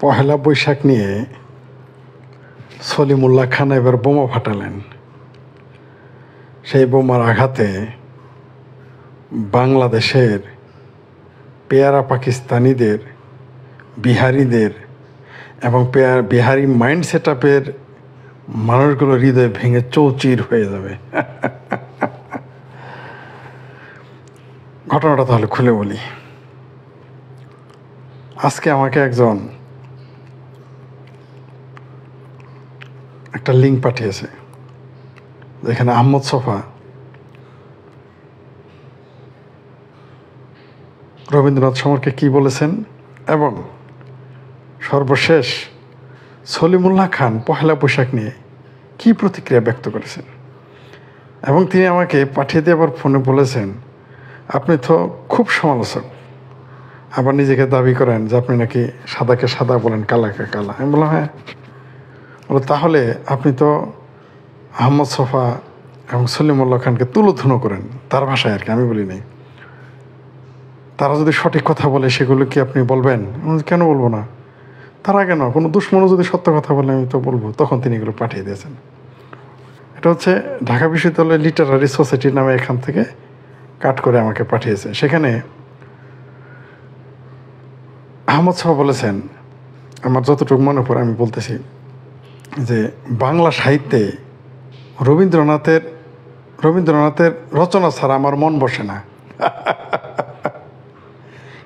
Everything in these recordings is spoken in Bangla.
পহেলা বৈশাখ নিয়ে সলিমুল্লাহ খান এবার বোমা ফাটালেন। সেই বোমার আঘাতে বাংলাদেশের পেয়ারা পাকিস্তানিদের, বিহারিদের এবং বিহারি মাইন্ড সেট আপের মানুষগুলো হৃদয় ভেঙে চৌচির হয়ে যাবে। ঘটনাটা তাহলে খুলে বলি। আজকে আমাকে একজন একটা লিঙ্ক পাঠিয়েছে, যেখানে আহমদ ছফা রবীন্দ্রনাথ সম্পর্কে কী বলেছেন এবং সর্বশেষ সলিমুল্লাহ খান পহেলা বৈশাখ নিয়ে কী প্রতিক্রিয়া ব্যক্ত করেছেন। এবং তিনি আমাকে পাঠিয়ে দিয়ে আবার ফোনে বলেছেন, আপনি তো খুব সমালোচক, আবার নিজেকে দাবি করেন যে আপনি নাকি সাদাকে সাদা বলেন, কালাকে কালা। আমি বললাম হ্যাঁ। বলো তাহলে আপনি তো আহমদ ছফা এবং সলিমুল্লাহ খানকে তুলোধুনো করেন, তার ভাষায় আর কি, আমি বলি নাই। তারা যদি সঠিক কথা বলে সেগুলো কি আপনি বলবেন? কেন বলবো না? তারা কেন, কোনো দুশ্মনও যদি সত্য কথা বলে আমি তো বলবো। তখন তিনি এগুলো পাঠিয়ে দিয়েছেন। এটা হচ্ছে ঢাকা বিশ্ববিদ্যালয়ের লিটারারি সোসাইটি নামে এখান থেকে কাট করে আমাকে পাঠিয়েছে। সেখানে আহমদ ছফা বলেছেন, আমার যতটুকু মনে পড়ে আমি বলতেছি, যে বাংলা সাহিত্যে রবীন্দ্রনাথের রচনা ছাড়া আমার মন বসে না।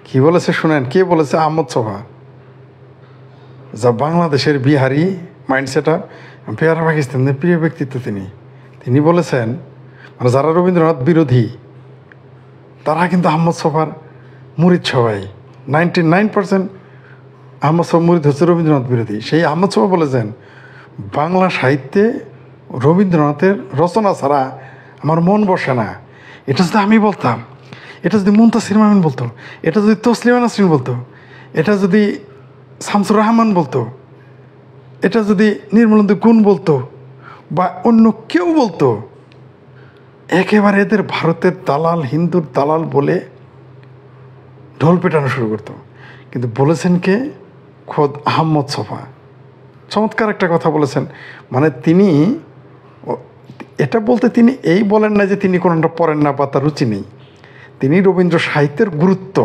কি বলেছে শুনেন, কে বলেছে? আহমদ ছফা, যা বাংলাদেশের বিহারি মাইন্ডসেট আপ, পেয়ারা পাকিস্তানের প্রিয় ব্যক্তিত্ব। তিনি বলেছেন, মানে যারা রবীন্দ্রনাথ বিরোধী তারা কিন্তু আহমদ ছফার মুরিদ। সবাই 99% আহমদ ছফা মুরিদ হচ্ছে রবীন্দ্রনাথ বিরোধী। সেই আহমদ ছফা বলেছেন, বাংলা সাহিত্যে রবীন্দ্রনাথের রচনা ছাড়া আমার মন বসে না। এটা যদি আমি বলতাম, এটা যদি মুনতাসির মামিন বলতো, এটা যদি তসলিমা নাসরিন বলতো, এটা যদি শামসুর রহমান বলতো, এটা যদি নির্মলেন্দু গুণ বলতো বা অন্য কেউ বলতো, একেবারে এদের ভারতের দালাল, হিন্দুর দালাল বলে ঢোল পেটানো শুরু করতো। কিন্তু বলেছেন কে? খোদ আহমদ ছফা। চমৎকার একটা কথা বলেছেন। মানে তিনি এটা বলতে তিনি এই বলেন না যে তিনি কোনোটা পড়েন না বা তার রুচি নেই। তিনি রবীন্দ্র সাহিত্যের গুরুত্ব,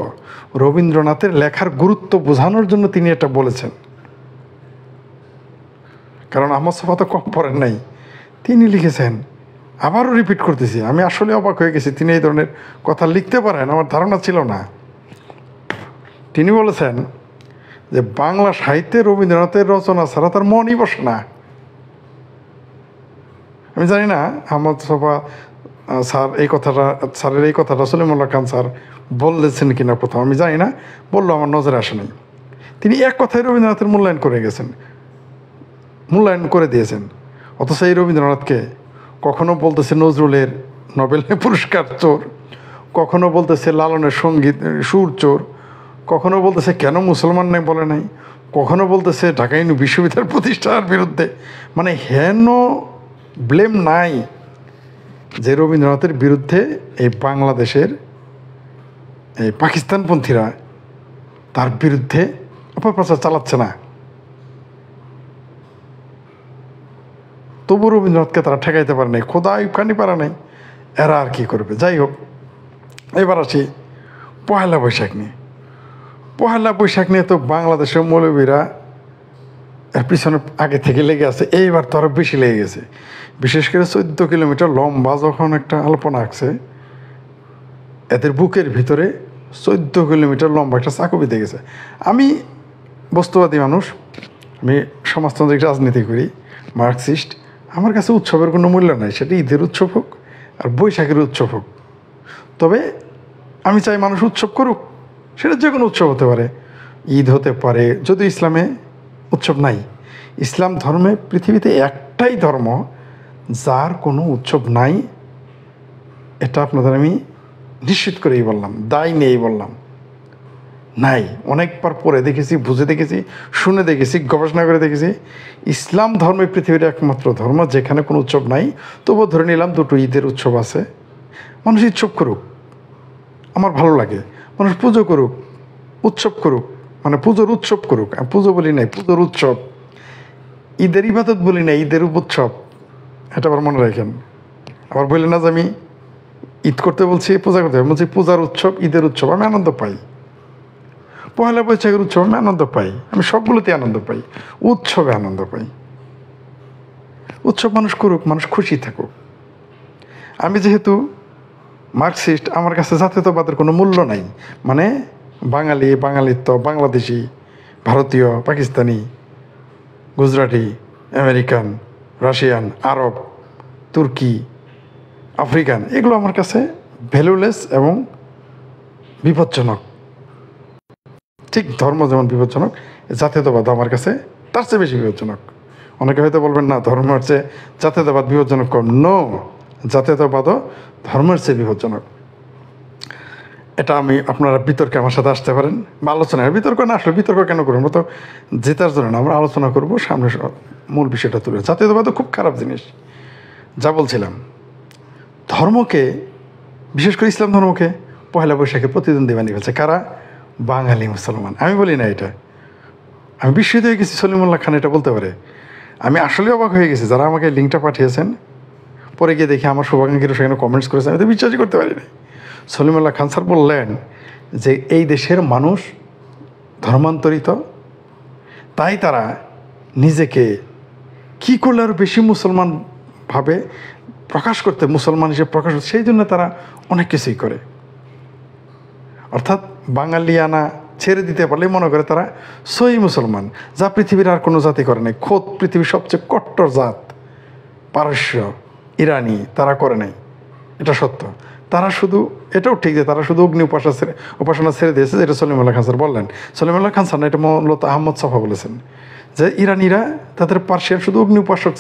রবীন্দ্রনাথের লেখার গুরুত্ব বোঝানোর জন্য তিনি এটা বলেছেন। কারণ আহমদ ছফা তো কম পড়েন নাই, তিনি লিখেছেন। আবারও রিপিট করতেছি, আমি আসলে অবাক হয়ে গেছি তিনি এই ধরনের কথা লিখতে পারেন, আমার ধারণা ছিল না। তিনি বলেছেন যে বাংলা সাহিত্যে রবীন্দ্রনাথের রচনা ছাড়া তার মনই বসে না। আমি জানি না আহমদ ছফা স্যারের এই কথাটা সলিমুল্লাহ খান স্যার বলেছেন কিনা প্রথম, আমি জানি না, বললো আমার নজরে আসে নাই। তিনি এক কথায় রবীন্দ্রনাথের মূল্যায়ন করে দিয়েছেন। অথচ এই রবীন্দ্রনাথকে কখনো বলতেছে নজরুলের নোবেল পুরস্কার চোর, কখনো বলতেছে লালনের সঙ্গীত সুর চোর, কখনো বলতেছে কেন মুসলমান নেই বলে নাই, কখনো বলতেছে ঢাকা বিশ্ববিদ্যালয় প্রতিষ্ঠার বিরুদ্ধে। মানে হেন ব্লেম নাই যে রবীন্দ্রনাথের বিরুদ্ধে এই বাংলাদেশের এই পাকিস্তানপন্থীরা তার বিরুদ্ধে অপপ্রচার চালাচ্ছে না। তবু রবীন্দ্রনাথকে তারা ঠেকাইতে পারে নাই, খোদা ইউখানি পারে নাই। এরা আর কি করবে? যাই হোক, এবার আসি পহেলা বৈশাখ নিয়ে। পহেলা বৈশাখ নিয়ে তো বাংলাদেশের মৌলবীরা এর পিছনে আগে থেকে লেগে আছে, এইবার তো আরও বেশি লেগে গেছে। বিশেষ করে 14 কিলোমিটার লম্বা যখন একটা আলপনা আঁকছে, এদের বুকের ভিতরে 14 কিলোমিটার লম্বা একটা চাকু বিঁধে গেছে। আমি বস্তুবাদী মানুষ, আমি সমাজতান্ত্রিক রাজনীতি করি, মার্কসিস্ট। আমার কাছে উৎসবের কোনো মূল্য নাই, সেটা ঈদের উৎসব হোক আর বৈশাখের উৎসব হোক। তবে আমি চাই মানুষ উৎসব করুক, সেটা যে কোনো উৎসব হতে পারে, ঈদ হতে পারে। যদি ইসলামে উৎসব নাই, ইসলাম ধর্মে পৃথিবীতে একটাই ধর্ম যার কোনো উৎসব নাই, এটা আপনাদের আমি নিশ্চিত করেই বললাম, দায় নেই বললাম, নাই। অনেকবার পড়ে দেখেছি, বুঝে দেখেছি, শুনে দেখেছি, গবেষণা করে দেখেছি। ইসলাম ধর্মে পৃথিবীর একমাত্র ধর্ম যেখানে কোনো উৎসব নাই। তবুও ধরে নিলাম 2টো ঈদের উৎসব আছে। মানুষ উৎসব করুক, আমার ভালো লাগে। মানুষ পুজো করুক, উৎসব করুক, মানে পুজোর উৎসব করুক। আমি পুজো বলি নাই, পুজোর উৎসব। ঈদের ইবাদত বলি না, ঈদের উৎসব। এটা আবার মনে রাখেন। আবার বললেন না যে আমি ঈদ করতে বলছি, পূজা করতে বলছি। পূজার উৎসব, ঈদের উৎসব আমি আনন্দ পাই। পয়লা বৈশাখের উৎসব আমি আনন্দ পাই। আমি সবগুলোতে আনন্দ পাই, উৎসবে আনন্দ পাই। উৎসব মানুষ করুক, মানুষ খুশি থাকুক। আমি যেহেতু মার্কসিস্ট, আমার কাছে জাতীয়তাবাদের কোনো মূল্য নাই। মানে বাঙালি, বাঙালিত্ব, বাংলাদেশি, ভারতীয়, পাকিস্তানি, গুজরাটি, আমেরিকান, রাশিয়ান, আরব, তুর্কি, আফ্রিকান, এগুলো আমার কাছে ভ্যালুলেস এবং বিপজ্জনক। ঠিক ধর্ম যেমন বিপজ্জনক, জাতীয়তাবাদ আমার কাছে তার চেয়ে বেশি বিপজ্জনক। অনেকে হয়তো বলবেন না ধর্মের চেয়ে জাতীয়তাবাদ বিপজ্জনক কম। নো, জাতীয়তাবাদও ধর্মের চেয়ে বিপজ্জনক। এটা আমি, আপনারা বিতর্কে আমার সাথে আসতে পারেন বা আলোচনায়। বিতর্ক না আসলে বিতর্ক কেন করবো? তো জেতার জন্য না, আমরা আলোচনা করবো, সামনে মূল বিষয়টা তুলে। জাতীয়তাবাদও খুব খারাপ জিনিস। যা বলছিলাম, ধর্মকে, বিশেষ করে ইসলাম ধর্মকে পয়লা বৈশাখে প্রতিদ্বন্দ্বী বানিয়ে ফেলছে কারা? বাঙালি মুসলমান। আমি বলি না এটা, আমি বিস্মিত হয়ে গেছি সলিমুল্লাহ খান এটা বলতে পারে। আমি আসলে অবাক হয়ে গেছি। যারা আমাকে লিঙ্কটা পাঠিয়েছেন, পরে গিয়ে দেখি আমার শুভাকাঙ্ক্ষীরা সেখানে কমেন্টস করেছে, আমি তো বিশ্বাসই করতে পারি না। সলিমুল্লাহ খান স্যার বললেন যে এই দেশের মানুষ ধর্মান্তরিত, তাই তারা নিজেকে কী করলে আরও বেশি মুসলমান ভাবে প্রকাশ করতে, মুসলমান হিসেবে প্রকাশ করতে, সেই জন্য তারা অনেক কিছুই করে। অর্থাৎ বাঙালিয়ানা ছেড়ে দিতে পারলেই মনে করে তারা সহি মুসলমান, যা পৃথিবীর আর কোনো জাতি করে নাই। খোদ পৃথিবীর সবচেয়ে কট্টর জাত পারস্য, ইরানি, তারা করে নাই, এটা সত্য। তারা শুধু, এটাও ঠিক যে তারা শুধু অগ্নি উপাসনা ছেড়ে দিয়েছে, যেটা সলিমুল্লাহ খান স্যার বললেন। সলিমুল্লাহ খান স্যার না, এটা মূলত আহমদ ছফা বলেছেন যে ইরানিরা তাদের পার্সিয়ান শুধু অগ্নি উপাসনা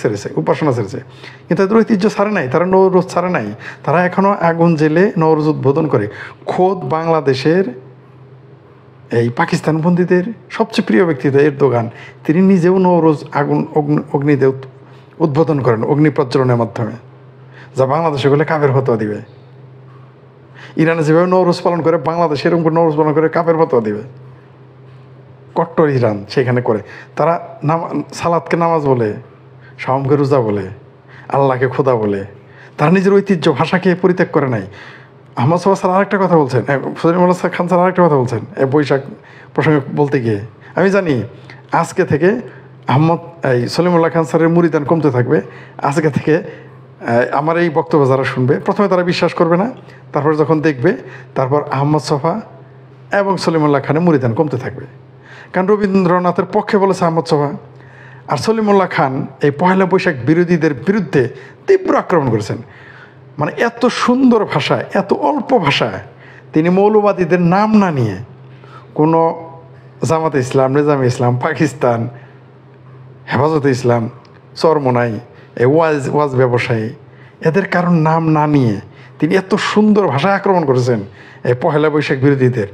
ছেড়েছে, কিন্তু তাদের ঐতিহ্য ছাড়ে নাই, তারা নওরোজ ছাড়ে নাই। তারা এখনও আগুন জেলে নওরোজ উদ্বোধন করে। খোদ বাংলাদেশের এই পাকিস্তান বন্দীদের সবচেয়ে প্রিয় ব্যক্তিত্ব এরদোগান, তিনি নিজেও নওরোজ অগ্নিতে উদ্বোধন করেন অগ্নি প্রজ্বলনের মাধ্যমে, যা বাংলাদেশে গেলে কাফের ফতোয়া দিবে। ইরানে যেভাবে নওরোজ পালন করে, বাংলাদেশে এরকম করে নওরোজ পালন করে কাফের ফতোয়া দিবে। কট্টর ইরান সেখানে করে। তারা সালাদকে নামাজ বলে, শাওমকে রোজা বলে, আল্লাহকে খোদা বলে। তারা নিজের ঐতিহ্য ভাষাকে পরিত্যাগ করে নাই। আহমদ সাহা স্যার আরেকটা কথা বলছেন, সলিমুল্লাহ খান স্যার আরেকটা কথা বলছেন এই বৈশাখ প্রসঙ্গে বলতে গিয়ে। আমি জানি আজকে থেকে সলিমুল্লাহ খান স্যারের মুরিদান কমতে থাকবে। আজকে থেকে আমার এই বক্তব্য যারা শুনবে, প্রথমে তারা বিশ্বাস করবে না, তারপর যখন দেখবে, তারপর আহমদ ছফা এবং সলিমুল্লাহ খানের মুরিদান কমতে থাকবে। কারণ রবীন্দ্রনাথের পক্ষে বলেছে আহমদ ছফা, আর সলিমুল্লাহ খান এই পয়লা বৈশাখ বিরোধীদের বিরুদ্ধে তীব্র আক্রমণ করেছেন। মানে এত সুন্দর ভাষায়, এত অল্প ভাষায় তিনি মৌলবাদীদের নাম না নিয়ে, কোনো জামাতে ইসলাম, নিজামে ইসলাম, পাকিস্তান, হেফাজতে ইসলাম, চরমোনাই, এই ওয়াজ ব্যবসায়ী, এদের কারণ নাম না নিয়ে তিনি এত সুন্দর ভাষায় আক্রমণ করেছেন এই পয়লা বৈশাখ বিরোধীদের,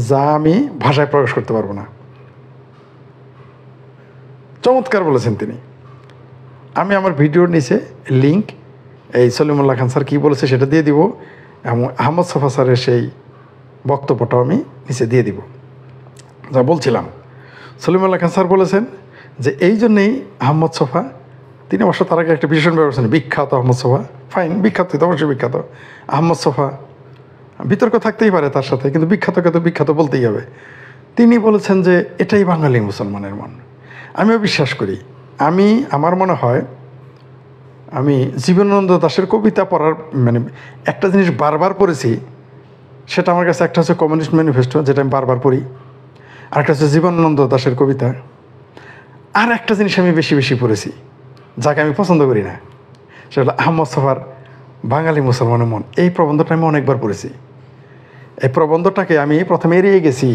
যা আমি ভাষায় প্রকাশ করতে পারবো না। চমৎকার বলেছেন তিনি। আমি আমার ভিডিওর নিচে লিঙ্ক, এই সলিমুল্লাহ খান স্যার কী বলেছে সেটা দিয়ে দিব, এবং আহমদ ছফা স্যারের সেই বক্তব্যটাও আমি নিচে দিয়ে দিব। যা বলছিলাম, সলিমুল্লাহ খান স্যার বলেছেন যে এই জন্যেই আহমদ ছফা, তিনি অবশ্য তার আগে একটা বিশেষণ ব্যবস্থা, বিখ্যাত আহমদ ছফা, ফাইন, বিখ্যাত তো অবশ্যই বিখ্যাত আহমদ ছফা, বিতর্ক থাকতেই পারে তার সাথে, কিন্তু বিখ্যাতকে তো বিখ্যাত বলতেই হবে। তিনি বলেছেন যে এটাই বাঙালি মুসলমানের মন। আমিও বিশ্বাস করি। আমার মনে হয়, আমি জীবনানন্দ দাশের কবিতা পড়ার, মানে একটা জিনিস বারবার পড়েছি, সেটা আমার কাছে একটা হচ্ছে কমিউনিস্ট ম্যানিফেস্টো, যেটা আমি বারবার পড়ি, আর একটা হচ্ছে জীবনানন্দ দাশের কবিতা। আর একটা জিনিস আমি বেশি বেশি পড়েছি, যাকে আমি পছন্দ করি না, সেটা হলো আহমদ ছফার বাঙালি মুসলমানের মন। এই প্রবন্ধটা আমি অনেকবার পড়েছি। এই প্রবন্ধটাকে আমি প্রথমে এড়িয়ে গেছি,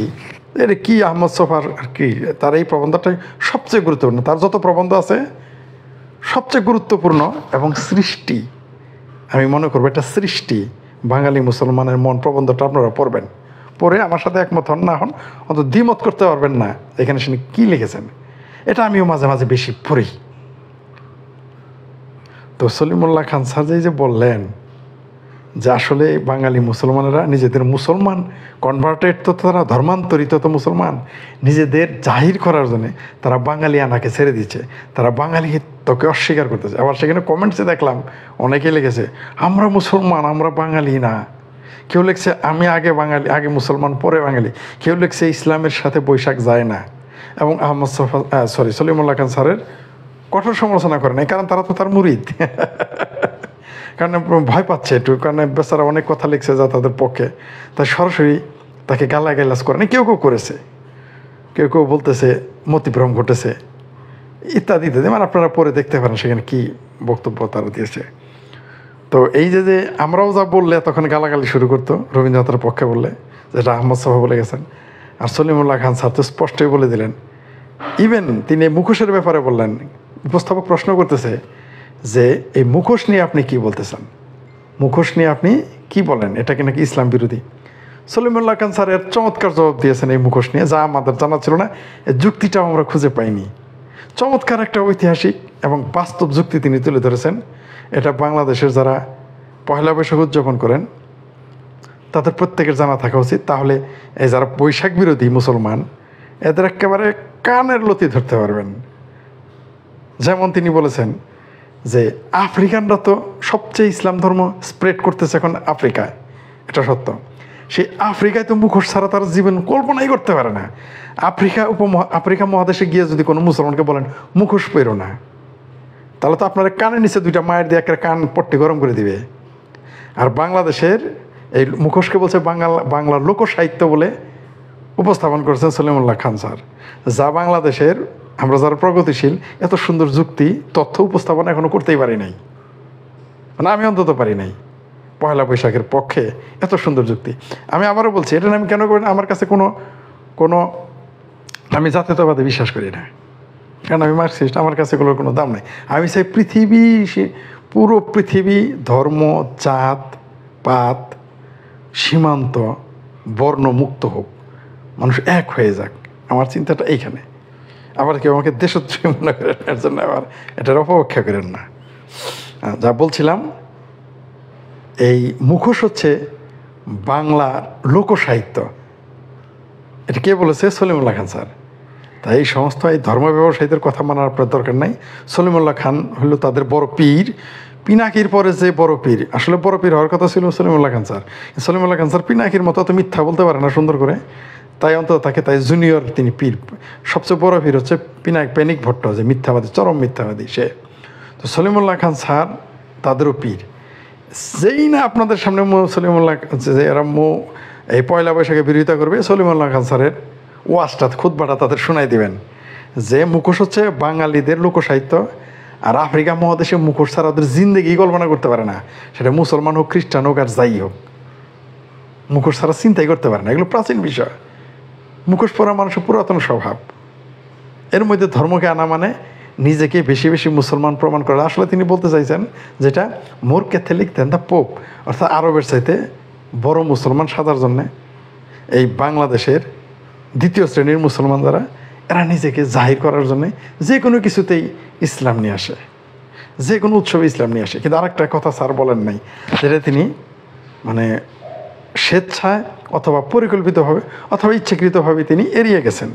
এটা কি আহমদ ছফার আর কি, তার এই প্রবন্ধটাই সবচেয়ে গুরুত্বপূর্ণ। তার যত প্রবন্ধ আছে সবচেয়ে গুরুত্বপূর্ণ এবং সৃষ্টি, আমি মনে করবো এটা সৃষ্টি। বাঙালি মুসলমানের মন প্রবন্ধটা আপনারা পড়বেন, পড়ে আমার সাথে একমত হন না হন, অন্তত দ্বিমত করতে পারবেন না এখানে শুনে কী লিখেছেন। এটা আমিও মাঝে মাঝে বেশি পড়ি। তো সলিমুল্লাহ খান স্যার যে বললেন যে আসলে বাঙালি মুসলমানেরা নিজেদের মুসলমান কনভার্টেড তো তারা ধর্মান্তরিত তো মুসলমান, নিজেদের জাহির করার জন্যে তারা বাঙালি আনাকে ছেড়ে দিচ্ছে, তারা বাঙালি তোকে অস্বীকার করতেছে। আবার সেখানে কমেন্টসে দেখলাম অনেকেই লিখেছে আমরা মুসলমান, আমরা বাঙালি না। কেউ লিখছে আমি আগে বাঙালি, আগে মুসলমান পরে বাঙালি। কেউ লিখছে ইসলামের সাথে বৈশাখ যায় না। এবং আহমদ সলিমুল্লাহ খান স্যারের কঠোর সমালোচনা করে নাই, কারণ তারা তো তার মুরিদ। কারণ ভয় পাচ্ছে একটু, কারণ বেচারা অনেক কথা লিখছে যা তাদের পক্ষে, তাই সরাসরি তাকে গালাগালাজ করে না। কেউ কেউ করেছে, কেউ কেউ বলতেছে মতিভ্রম ঘটেছে ইত্যাদি ইত্যাদি, মানে আপনারা পরে দেখতে পারেন সেখানে কী বক্তব্য তারা দিয়েছে। তো এই যে আমরাও যা বললে তখন গালাগালি শুরু করতো রবীন্দ্রনাথের পক্ষে বললে, যেটা আহমদ সাহা বলে গেছেন। আর সলিমুল্লাহ খান স্যার তো স্পষ্টই বলে দিলেন। ইভেন তিনি মুখোশের ব্যাপারে বললেন, উপস্থাপক প্রশ্ন করতেছে যে এই মুখোশ নিয়ে আপনি কি বলতেছেন, মুখোশ নিয়ে আপনি কি বলেন, এটা কি নাকি ইসলাম বিরোধী? সলিমুল্লাহ খান স্যার এর চমৎকার জবাব দিয়েছেন এই মুখোশ নিয়ে, যা আমাদের জানা ছিল না, এই যুক্তিটাও আমরা খুঁজে পাইনি। চমৎকার একটা ঐতিহাসিক এবং বাস্তব যুক্তি তিনি তুলে ধরেছেন। এটা বাংলাদেশের যারা পয়লা বৈশাখ উদযাপন করেন তাদের প্রত্যেকের জানা থাকা উচিত। তাহলে এই যারা বৈশাখ বিরোধী মুসলমান এদের একেবারে কানের লতি ধরতে পারবেন। যেমন তিনি বলেছেন যে আফ্রিকানরা তো সবচেয়ে ইসলাম ধর্ম স্প্রেড করতেছে এখন আফ্রিকায়, এটা সত্য। সেই আফ্রিকায় তো মুখোশ ছাড়া তার জীবন কল্পনাই করতে পারে না। আফ্রিকা মহাদেশে গিয়ে যদি কোনো মুসলমানকে বলেন মুখোশ পেরো না, তাহলে তো আপনার কানের নিচে দুইটা মায়ের দিয়ে একটা কান পট্টি গরম করে দিবে। আর বাংলাদেশের এই মুখোশকে বলছে বাংলার লোকসাহিত্য বলে উপস্থাপন করেছেন সলিমুল্লাহ খান স্যার, যা বাংলাদেশের আমরা যারা প্রগতিশীল এত সুন্দর যুক্তি তথ্য উপস্থাপন এখনও করতেই পারি নাই, মানে আমি অন্তত পারি নাই। পয়লা বৈশাখের পক্ষে এত সুন্দর যুক্তি আমি আবারও বলছি, এটা আমি কেন করি না, আমার কাছে কোনো আমি জাতীয়তাবাদে বিশ্বাস করি না, কারণ আমি মার্কসিস্ট, আমার কাছে এগুলোর কোনো দাম নেই। আমি চাই পুরো পৃথিবী ধর্ম জাত পাত সীমান্ত বর্ণ মুক্ত হোক, মানুষ এক হয়ে যাক, আমার চিন্তাটা এইখানে। আবার কেউ আমাকে দেশত্রী মনে করেন, এর জন্য আবার এটার অপব্যাখ্যা করেন না। যা বলছিলাম, এই মুখোশ হচ্ছে বাংলার লোকসাহিত্য। এটা কে বলেছে? সলিমুল্লাহ খান স্যার। তাই এই সমস্ত এই ধর্ম ব্যবসায়ীদের কথা মানার আপনার দরকার নাই। সলিমুল্লাহ খান হলো তাদের বড় পীর, পিনাকির পরে যে বড় পীর, আসলে বড় পীর হওয়ার কথা ছিল সলিমুল্লাহ খান স্যার। সলিমুল্লাহ খান স্যার পিনাকির মতো তো মিথ্যা বলতে পারে না সুন্দর করে, তাই অন্তত তাই জুনিয়র তিনি পীর। সবচেয়ে বড় পীর হচ্ছে পেনিক ভট্ট, যে মিথ্যাবাদী, চরম মিথ্যাবাদী সে। তো সলিমুল্লাহ খান স্যার তাদেরও পীর। যেই না আপনাদের সামনে সলিমুল্লাহ যে এরা এই পয়লা বৈশাখে বিরোধিতা করবে, সলিমুল্লাহ খান স্যারের ওয়াজটা খুতবাটা তাদের শোনাই দিবেন যে মুখোশ হচ্ছে বাঙালিদের লোকসাহিত্য, আর আফ্রিকা মহাদেশে মুখোশ ছাড়া ওদের জিন্দেগি কল্পনা করতে পারে না, সেটা মুসলমান হোক খ্রিস্টান হোক আর যাই হোক, মুখোশ ছাড়া চিন্তাই করতে পারে না। এগুলো প্রাচীন বিষয়। মুখোশ পরা মানুষের পুরাতন স্বভাব। এর মধ্যে ধর্মকে আনা মানে নিজেকে বেশি বেশি মুসলমান প্রমাণ করা। আসলে তিনি বলতে চাইছেন যেটা more Catholic then the pope, অর্থাৎ আরবের চাইতে বড় মুসলমান সাজার জন্যে এই বাংলাদেশের দ্বিতীয় শ্রেণীর মুসলমান যারা, এরা নিজেকে জাহির করার জন্যে যে কোনো কিছুতেই ইসলাম নিয়ে আসে, যে কোনো উৎসবে ইসলাম নিয়ে আসে। কিন্তু আরেকটা কথা স্যার বলেন নাই, যেটা তিনি মানে স্বেচ্ছায় অথবা পরিকল্পিতভাবে অথবা ইচ্ছাকৃতভাবে তিনি এড়িয়ে গেছেন।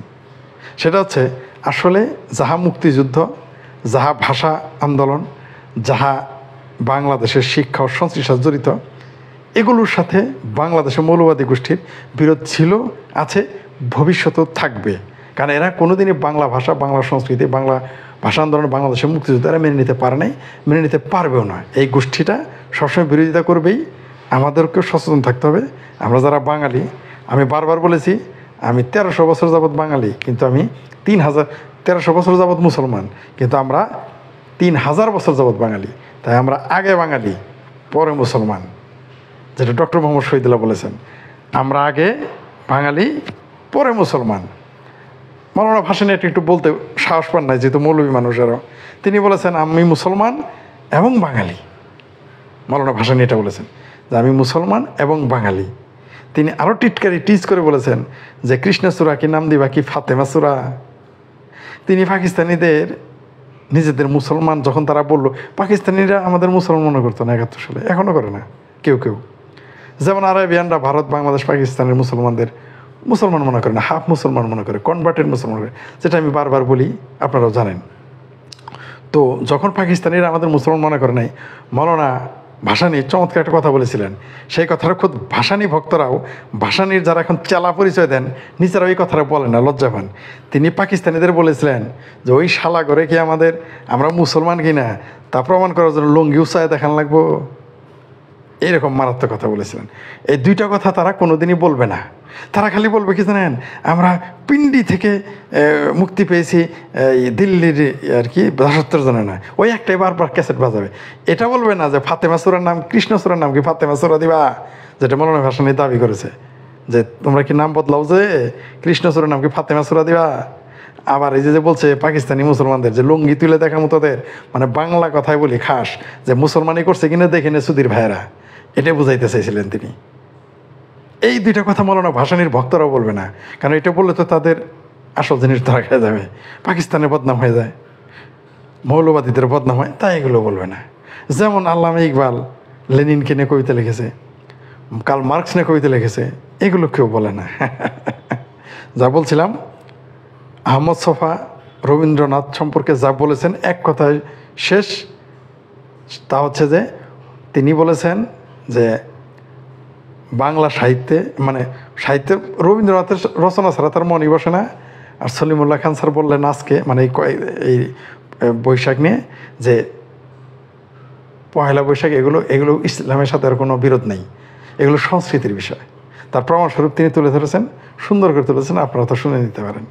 সেটা হচ্ছে আসলে যাহা মুক্তিযুদ্ধ, যাহা ভাষা আন্দোলন, যাহা বাংলাদেশের শিক্ষা ও সংস্কৃতির সাথে জড়িত, এগুলোর সাথে বাংলাদেশের মৌলবাদী গোষ্ঠীর বিরোধ ছিল, আছে, ভবিষ্যতেও থাকবে। কারণ এরা কোনোদিনই বাংলা ভাষা, বাংলা সংস্কৃতি, বাংলা ভাষা আন্দোলন, বাংলাদেশের মুক্তিযুদ্ধ এরা মেনে নিতে পারে নাই, মেনে নিতে পারবেও না। এই গোষ্ঠীটা সবসময় বিরোধিতা করবেই। আমাদেরকেও সচেতন থাকতে হবে। আমরা যারা বাঙালি, আমি বারবার বলেছি, আমি 1300 বছর যাবৎ বাঙালি, কিন্তু আমি 1300 বছর যাবৎ মুসলমান, কিন্তু আমরা 3000 বছর যাবৎ বাঙালি। তাই আমরা আগে বাঙালি পরে মুসলমান, যেটা ডক্টর মোহাম্মদ শহীদুল্লাহ বলেছেন, আমরা আগে বাঙালি পরে মুসলমান। মৌলানা ভাসানী একটু বলতে সাহস পান নাই, যেহেতু মৌলবী মানুষেরও। তিনি বলেছেন আমি মুসলমান এবং বাঙালি। মৌলানা ভাসানী এটা বলেছেন যে আমি মুসলমান এবং বাঙালি। তিনি আরও টিজ করে বলেছেন যে কৃষ্ণচূড়া কি নাম দিবা কি ফাতেমা চূড়া। তিনি পাকিস্তানিদের নিজেদের মুসলমান যখন তারা বলল, পাকিস্তানিরা আমাদের মুসলমান মনে করতো না 71 সালে, এখনও করে না, কেউ কেউ, যেমন আরাবিয়ানরা ভারত বাংলাদেশ পাকিস্তানের মুসলমানদের মুসলমান মনে করে না, হাফ মুসলমান মনে করে, কনভার্টেড মুসলমান করে, যেটা আমি বারবার বলি, আপনারাও জানেন। তো যখন পাকিস্তানিরা আমাদের মুসলমান মনে করে নাই, মৌলানা ভাসানী চমৎকার একটা কথা বলেছিলেন। সেই কথাটা খুব ভাসানী ভক্তরাও, ভাসানীর যারা এখন চেলা পরিচয় দেন, নিজেরা ওই কথাটা বলেন না, লজ্জা পান। তিনি পাকিস্তানিদের বলেছিলেন যে ওই শালা করে কি আমরা মুসলমান কিনা তা প্রমাণ করার জন্য লুঙ্গি উৎসাহে দেখান লাগবো, এরকম মারাত্মক কথা বলেছিলেন। এই দুইটা কথা তারা কোনোদিনই বলবে না। তারা খালি বলবে কি জানেন, আমরা পিন্ডি থেকে মুক্তি পেয়েছি, দিল্লির আর কি দাসত্বের জন্য না, ওই একটাই বারবার ক্যাসেট বাজাবে। এটা বলবে না যে ফাতেমা সূরার নাম, কৃষ্ণ সূরার নাম কি ফাতেমা সূরা দিবা, যেটা মৌলানা ভাসানী দাবি করেছে যে তোমরা কি নাম বদলাও, যে কৃষ্ণ সূরার নাম কি ফাতেমা সূরা দিবা। আবার এই যে বলছে পাকিস্তানি মুসলমানদের যে লুঙ্গি তুলে দেখা মতোদের, মানে বাংলা কথায় বলি খাস, যে মুসলমানি করছে কিনা দেখে নে সুধীর ভাইয়েরা, এটা বুঝাইতে চাইছিলেন তিনি। এই দুইটা কথা মৌলানা ভাসানীর ভক্তরাও বলবে না, কারণ এটা বললে তো তাদের আসল জিনিস ধরা খেয়ে যাবে, পাকিস্তানের বদনাম হয়ে যায়, মৌলবাদীদের বদনাম হয়, তাই এগুলো বলবে না। যেমন আল্লামা ইকবাল লেনিনকে নিয়ে কবিতা লিখেছে, কার্ল মার্কস নিয়ে কবিতা লিখেছে, এগুলো কেউ বলে না। যা বলছিলাম, আহমদ ছফা রবীন্দ্রনাথ সম্পর্কে যা বলেছেন এক কথায় শেষ, তা হচ্ছে যে তিনি বলেছেন যে বাংলা সাহিত্যে, মানে সাহিত্যে রবীন্দ্রনাথের রচনা ছাড়া তার মনই বসে না। আর সলিমুল্লাহ খান স্যার বললেন আজকে, মানে এই বৈশাখ নিয়ে, যে পয়লা বৈশাখ এগুলো ইসলামের সাথে আর কোনো বিরোধ নেই, এগুলো সংস্কৃতির বিষয়। তার প্রমাণস্বরূপ তিনি তুলে ধরেছেন, সুন্দর করে তুলেছেন, আপনারা তো শুনে নিতে পারেন।